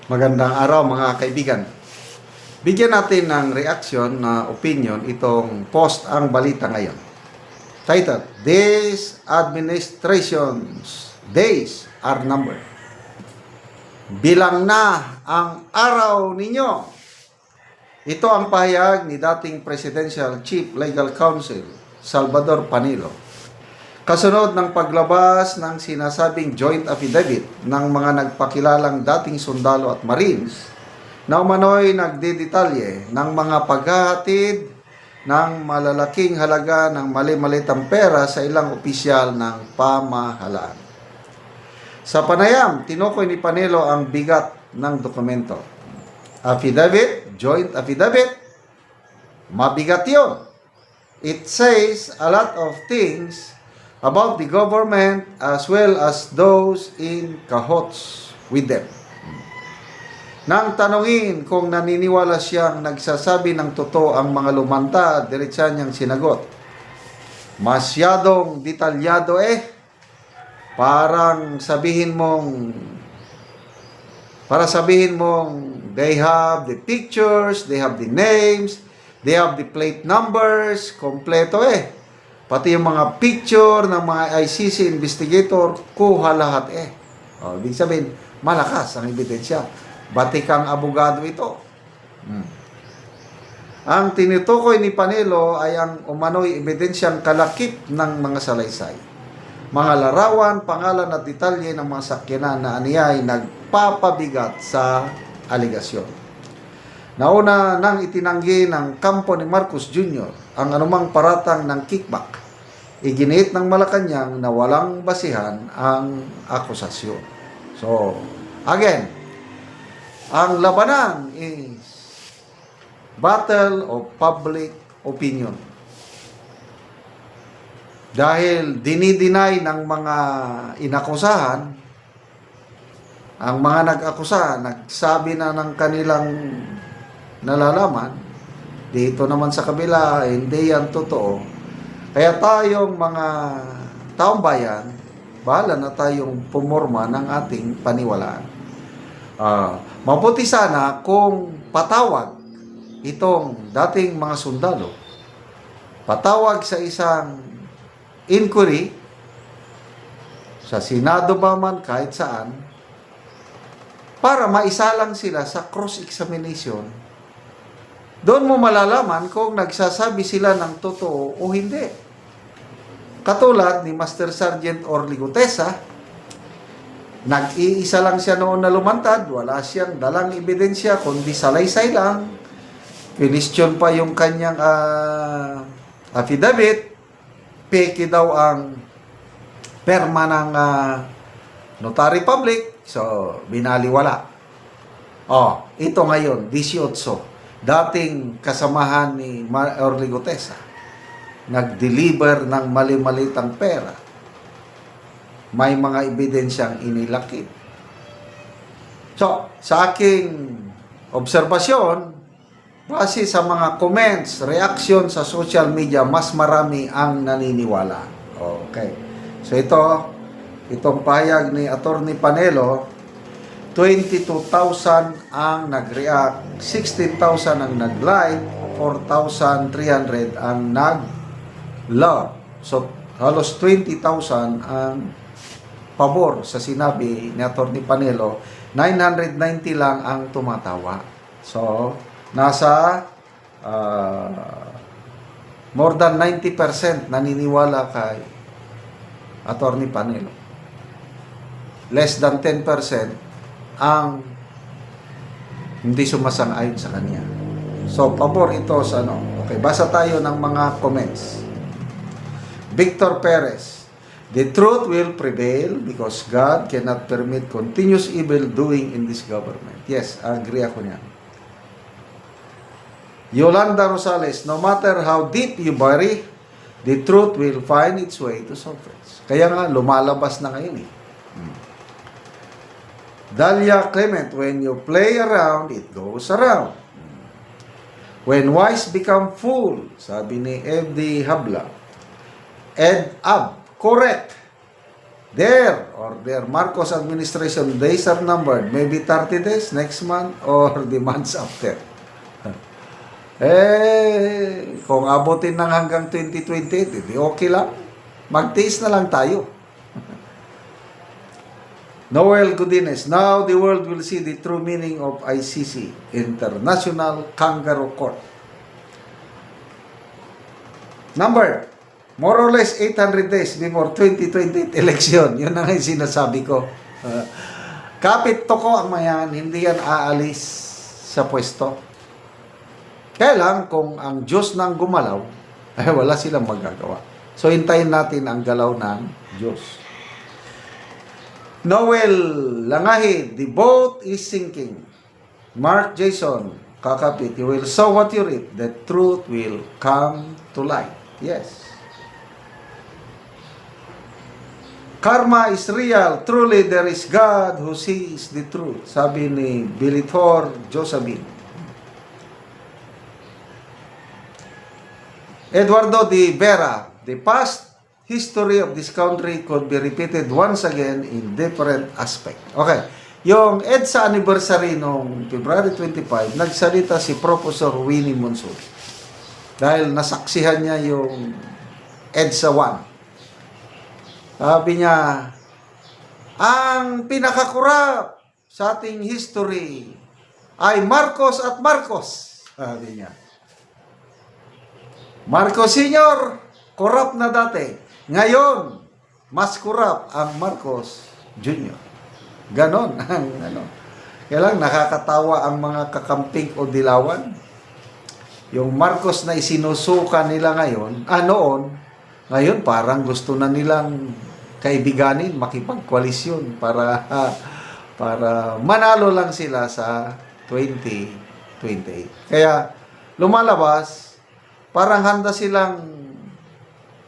Magandang araw mga kaibigan. Bigyan natin ng reaksyon na opinion itong post ang balita ngayon. Title, This Administration's Days Are Numbered. Bilang na ang araw ninyo. Ito ang pahayag ni dating Presidential Chief Legal Counsel Salvador Panelo kasunod ng paglabas ng sinasabing joint affidavit ng mga nagpakilalang dating sundalo at marines na umano'y nagdedetalye ng mga paghahatid ng malalaking halaga ng mali-malitang pera sa ilang opisyal ng pamahalaan. Sa panayam, tinukoy ni Panelo ang bigat ng dokumento. Affidavit, joint affidavit, mabigat yun. It says a lot of things about the government as well as those in cahoots with them. Nang tanungin kung naniniwala siyang nagsasabi ng totoo ang mga lumanta, diretsa niyang sinagot, masyadong detalyado para sabihin mong they have the pictures, they have the names, they have the plate numbers, kompleto Pati yung mga picture ng mga ICC investigator, kuha lahat ibig sabihin, malakas ang ebidensya. Batikang abogado ito. Ang tinutukoy ni Panelo ay ang umano'y ebidensyang kalakip ng mga salaysay. Mga larawan, pangalan at detalye ng mga sakyanan na aniyay nagpapabigat sa aligasyon. Nauna nang itinanggi ng kampo ni Marcos Jr. ang anumang paratang ng kickback. Iginiit ng Malacanang na walang basihan ang akusasyon. So, again, ang labanan is battle of public opinion. Dahil dinideny ng mga inakusahan, ang mga nag-akusa, nagsabi na ng kanilang nalalaman, dito naman sa kabila, hindi yan totoo. Kaya tayong mga taong bayan, bahala na tayong pumorma ng ating paniwalaan. Mabuti sana kung patawag itong dating mga sundalo, patawag sa isang inquiry, sa Senado ba man, kahit saan, para maisalang sila sa cross-examination. Doon mo malalaman kung nagsasabi sila ng totoo o hindi. Katulad ni Master Sergeant Orly Gutesa, nag-iisa lang siya noon na lumantad, wala siyang dalang ebidensya, kundi salaysay lang. Question pa yung kanyang affidavit, peke daw ang perma ng notary public, so binaliwala. Ito ngayon, 18, dating kasamahan ni Orly Gutesa, nag-deliver ng mali-malitang pera. May mga ebidensyang inilakip. So, sa aking obserbasyon, base sa mga comments, reaction sa social media, mas marami ang naniniwala. Okay. So, itong pahayag ni Attorney Panelo, 22,000 ang nag-react, 16,000 ang nag-like, 4,300 ang nag-love. So, halos 20,000 ang pabor sa sinabi ni Atty. Panelo, 990 lang ang tumatawa. So, nasa more than 90% naniniwala kay Atty. Panelo. Less than 10% ang hindi sumasang-ayon sa kanya. So, pabor ito sa Okay, basa tayo ng mga comments. Victor Perez, the truth will prevail because God cannot permit continuous evil doing in this government. Yes, agree ako niyan. Yolanda Rosales, no matter how deep you bury, the truth will find its way to surface. Kaya nga, lumalabas na ngayon Dalia Clement, when you play around, it goes around. When wise become fool, sabi ni Ed Habla. Ed Ab, correct. their Marcos administration days are numbered. Maybe 30 days next month or the months after. Kung abutin ng hanggang 2028, hindi okay lang. Magtiis na lang tayo. Noel Godinez, now the world will see the true meaning of ICC, International Kangaroo Court. Number, more or less 800 days before 2028 election. Yun ang sinasabi ko. Kapit toko ang mayan, hindi yan aalis sa pwesto. Kaya lang, kung ang Diyos nang gumalaw, wala silang magagawa. So, hintayin natin ang galaw ng Diyos. Noel Langahid, the boat is sinking. Mark Jason, kakapit, you will sow what you reap. The truth will come to light. Yes. Karma is real. Truly, there is God who sees the truth. Sabi ni Bilitor Josabin. Eduardo de Vera, the past history of this country could be repeated once again in different aspect. Okay. Yung EDSA anniversary noong February 25, nagsalita si Professor Winnie Monson. Dahil nasaksihan niya yung EDSA 1. Sabi niya, ang pinakakurap sa ating history ay Marcos at Marcos. Sabi niya. Marcos Sr., korap na dati. Ngayon, mas kurap ang Marcos Jr. Ganon ang ano. Kaya lang nakakatawa ang mga kakamping o dilawan. Yung Marcos na isinusuka nila ngayon, noon, ngayon parang gusto na nilang kaibiganin, makipagkoalisyon para manalo lang sila sa 2028. Kaya lumalabas, parang handa silang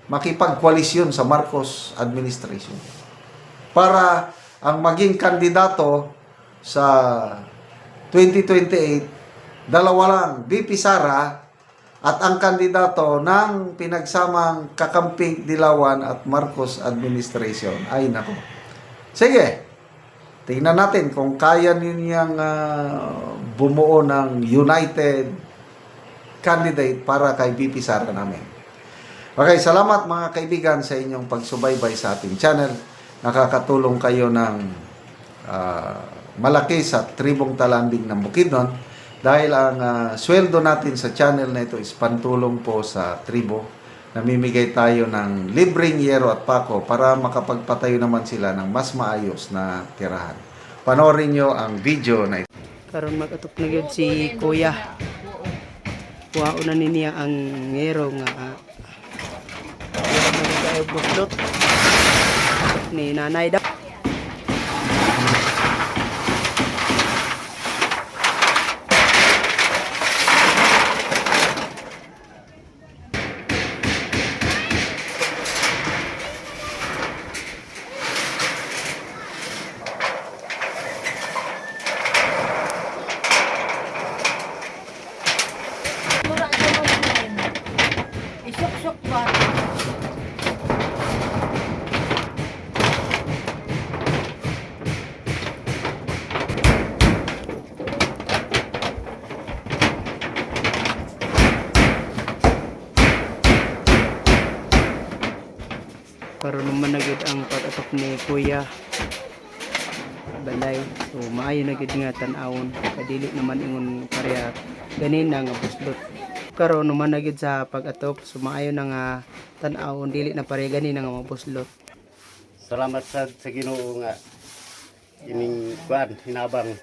makipagkoalisyon sa Marcos administration para ang maging kandidato sa 2028 dalawa lang, VP Sara at ang kandidato ng pinagsamang kakamping Dilawan at Marcos administration. Ay nako. Sige, tingnan natin kung kaya ninyang bumuo ng united candidate para kay VP Sara namin. Okay, salamat mga kaibigan sa inyong pagsubaybay sa ating channel. Nakakatulong kayo ng malaki sa tribong talanding ng Bukidnon dahil ang sweldo natin sa channel na ito is pantulong po sa tribo. Namimigay tayo ng libreng yero at pako para makapagpatayo naman sila ng mas maayos na tirahan. Panoorin nyo ang video na ito. Karon mag-atok na gyud si Kuya. Kuhaon na niya ang ngero nga buslot ni nanay daw. Isok-sok ba? Karon naman na gyud ang pag-atok ni Kuya balay. So maayo na gyud nga tan-awon. Kadili naman ingon pareha ganina nga buslot. Karon naman na gyud sa pag-atok. So maayo na nga tan-awon dili na pareha ganina nga mabuslot. Salamat sa Ginoo nga ining kuan hinabang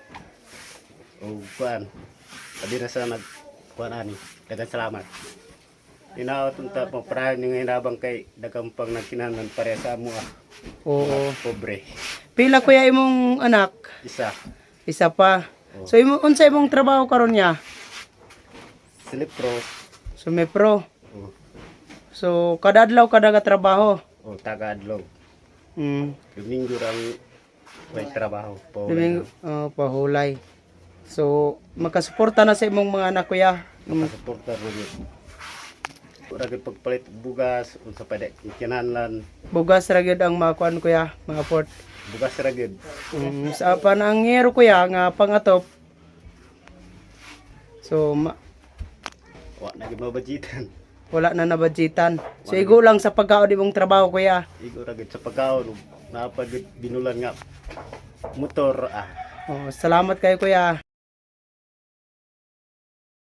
o kuan abi na sa nagkuan ani. Daghang salamat. Inaot unta mo para ning hinabang kay daghang pang nagkinahanglan pareha sa amo Oo. pobre. Pila kuya imong anak? Isa Isa pa. So unsa imong trabaho karon niya? Silipro Sumepro. o So kada adlaw kada ka trabaho. taga-adlaw. Mm. Domingo ang may trabaho po. Domingo pahulay. So makasuporta na sa imong mga anak kuya. Suporta mo yun. Ura gid pagpalit og bugas unsa pa dek kinahanglan. Bugas ra gyud ang mga kuan kuya, mga port. Bugas ra gid. Sa panangyero kuya nga pangatop. So Wa na gid mabajitan. wala na nabudgetan. So igo lang sa pagkaon imong trabaho kuya. Igo ra gid sa pagkaon ug napagid binulan nga motor. Oh, salamat kayo kuya.